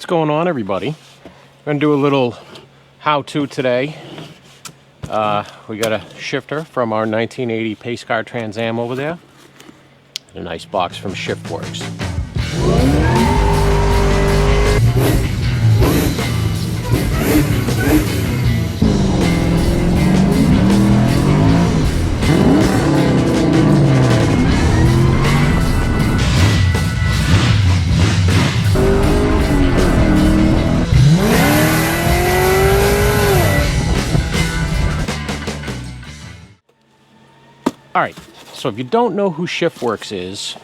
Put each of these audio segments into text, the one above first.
going on, everybody? I'm going to do a little how-to today. We got a shifter from our 1980 pace car Trans Am over there. And a nice box from Shiftworks. Alright, so if you don't know who Shiftworks is,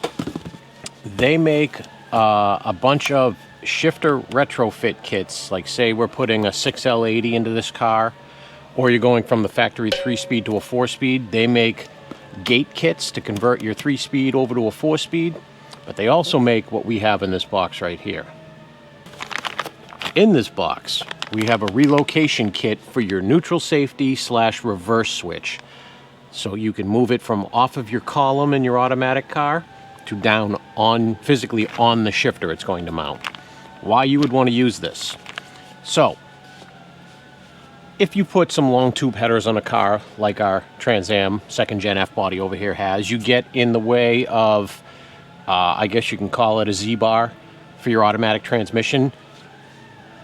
they make a bunch of shifter retrofit kits. Like, say we're putting a 6L80 into this car, or you're going from the factory 3-speed to a 4-speed. They make gate kits to convert your 3-speed over to a 4-speed, but they also make what we have in this box right here. In this box, we have a relocation kit for your neutral safety / reverse switch. So you can move it from off of your column in your automatic car to down on physically on the shifter it's going to mount. Why you would want to use this. So, if you put some long tube headers on a car like our Trans Am 2nd Gen F body over here has, you get in the way of, I guess you can call it a Z-bar for your automatic transmission.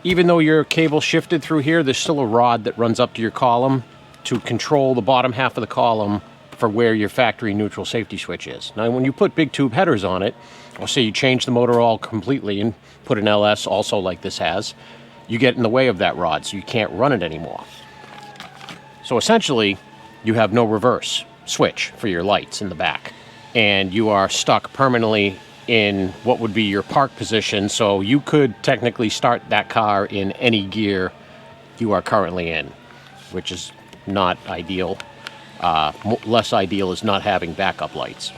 Even though your cable shifted through here, there's still a rod that runs up to your column to control the bottom half of the column for where your factory neutral safety switch is. Now, when you put big tube headers on it, or say you change the motor all completely and put an LS also like this has, you get in the way of that rod, so you can't run it anymore. So essentially, you have no reverse switch for your lights in the back, and you are stuck permanently in what would be your park position, so you could technically start that car in any gear you are currently in, which is not ideal. Less ideal is not having backup lights.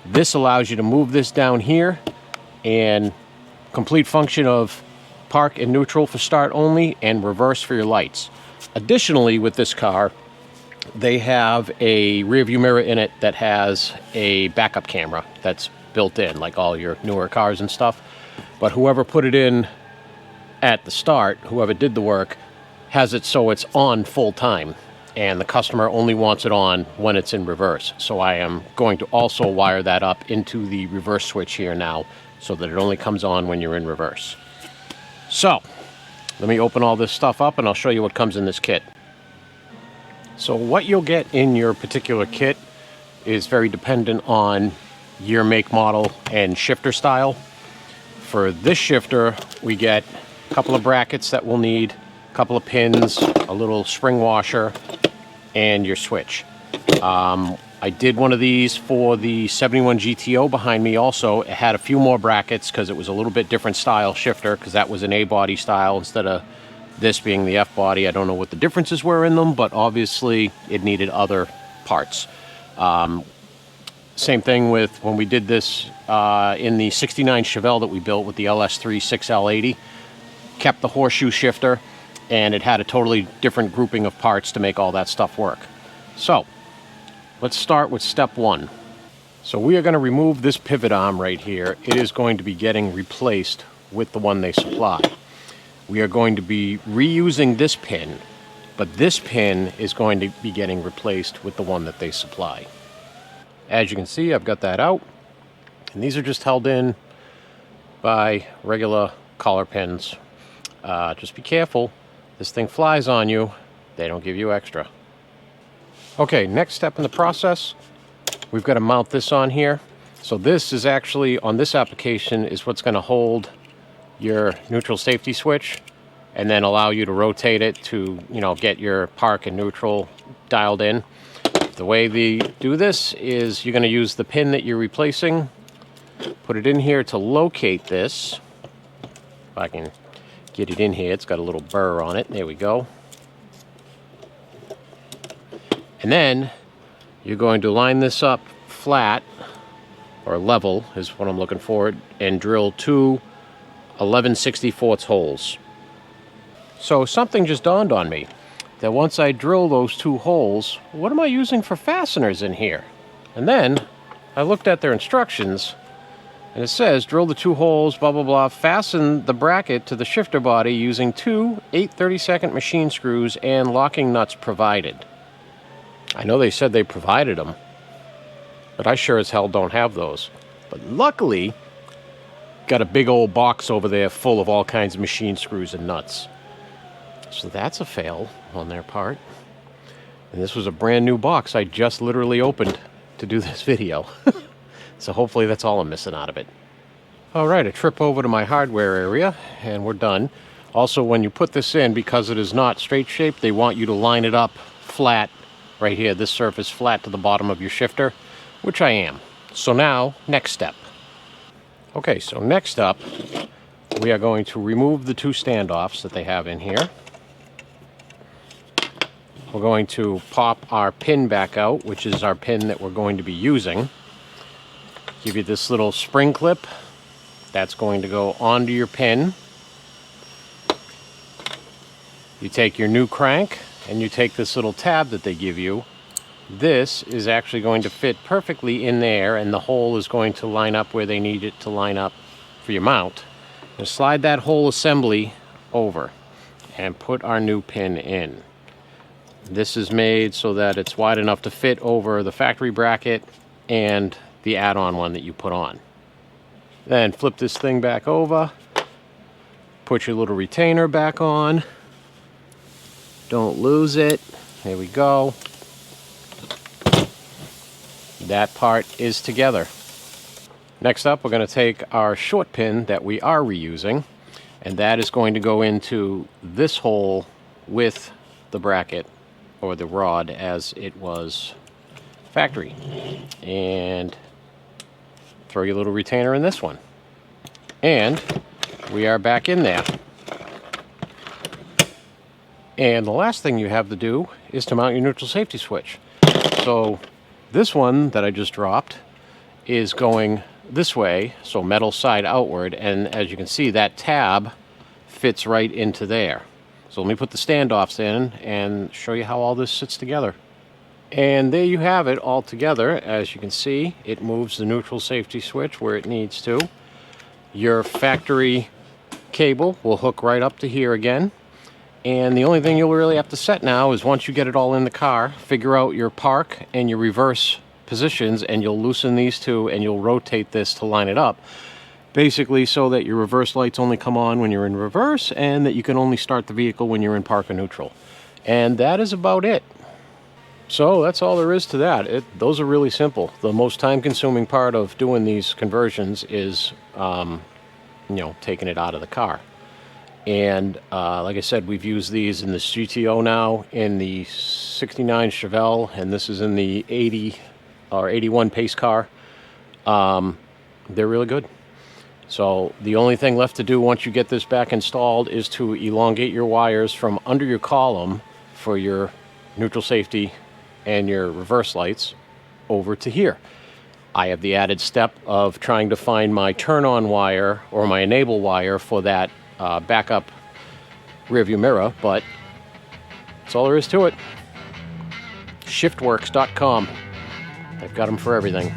This allows you to move this down here and complete function of park and neutral for start only and reverse for your lights. Additionally, with this car, they have a rear view mirror in it that has a backup camera that's built in, like all your newer cars and stuff. But whoever put it in at the start, whoever did the work, has it so it's on full time, and the customer only wants it on when it's in reverse. So I am going to also wire that up into the reverse switch here now, so that it only comes on when you're in reverse. So, let me open all this stuff up and I'll show you what comes in this kit. So what you'll get in your particular kit is very dependent on year, make, model, and shifter style. For this shifter, we get a couple of brackets that we'll need, a couple of pins, a little spring washer, and your switch. I did one of these for the 71 GTO behind me also. It had a few more brackets because it was a little bit different style shifter, because that was an A body style instead of this being the F body. I don't know what the differences were in them, but obviously it needed other parts. Same thing with when we did this in the 69 Chevelle that we built with the LS3 6L80. Kept the horseshoe shifter, and it had a totally different grouping of parts to make all that stuff work. So, let's start with step one. So we are going to remove this pivot arm right here. It is going to be getting replaced with the one they supply. We are going to be reusing this pin, but this pin is going to be getting replaced with the one that they supply. As you can see, I've got that out, and these are just held in by regular collar pins. Just be careful. This thing flies on you. They don't give you extra. Okay, next step in the process, we've got to mount this on here. So this is actually, on this application, is what's going to hold your neutral safety switch and then allow you to rotate it to, you know, get your park and neutral dialed in. The way we do this is you're going to use the pin that you're replacing, put it in here to locate this. If I can get it in here, it's got a little burr on it. There we go. And then you're going to line this up flat, or level is what I'm looking for, and drill two 11/64 holes. So something just dawned on me, that once I drill those two holes, what am I using for fasteners in here? And then I looked at their instructions, And it says, drill the 2 holes, blah, blah, blah. Fasten the bracket to the shifter body using 2 8/32 machine screws and locking nuts provided. I know they said they provided them, but I sure as hell don't have those. But luckily, got a big old box over there full of all kinds of machine screws and nuts. So that's a fail on their part. And this was a brand new box I just literally opened to do this video. So hopefully that's all I'm missing out of it. All right, a trip over to my hardware area, and we're done. Also, when you put this in, because it is not straight shaped, they want you to line it up flat right here, this surface flat to the bottom of your shifter, which I am. So now, next step. Okay, so next up, we are going to remove the 2 standoffs that they have in here. We're going to pop our pin back out, which is our pin that we're going to be using. Give you this little spring clip. That's going to go onto your pin. You take your new crank and you take this little tab that they give you. This is actually going to fit perfectly in there, and the hole is going to line up where they need it to line up for your mount. And slide that whole assembly over and put our new pin in. This is made so that it's wide enough to fit over the factory bracket and the add-on one that you put on. Then flip this thing back over, put your little retainer back on. Don't lose it. There we go. That part is together. Next up, we're going to take our short pin that we are reusing, and that is going to go into this hole with the bracket, or the rod as it was factory. And throw your little retainer in this one. And we are back in there. And the last thing you have to do is to mount your neutral safety switch. So this one that I just dropped is going this way, so metal side outward, and as you can see, that tab fits right into there. So let me put the standoffs in and show you how all this sits together. And there you have it all together. As you can see, it moves the neutral safety switch where it needs to. Your factory cable will hook right up to here again. And the only thing you'll really have to set now is, once you get it all in the car, figure out your park and your reverse positions, and you'll loosen these 2 and you'll rotate this to line it up. Basically so that your reverse lights only come on when you're in reverse, and that you can only start the vehicle when you're in park or neutral. And that is about it. So that's all there is to that. Those are really simple. The most time-consuming part of doing these conversions is, taking it out of the car. And like I said, we've used these in the GTO now, in the 69 Chevelle, and this is in the 80 or 81 pace car. They're really good. So the only thing left to do once you get this back installed is to elongate your wires from under your column for your neutral safety and your reverse lights over to here. I have the added step of trying to find my turn-on wire or my enable wire for that backup rearview mirror, but that's all there is to it. Shiftworks.com. They've got them for everything.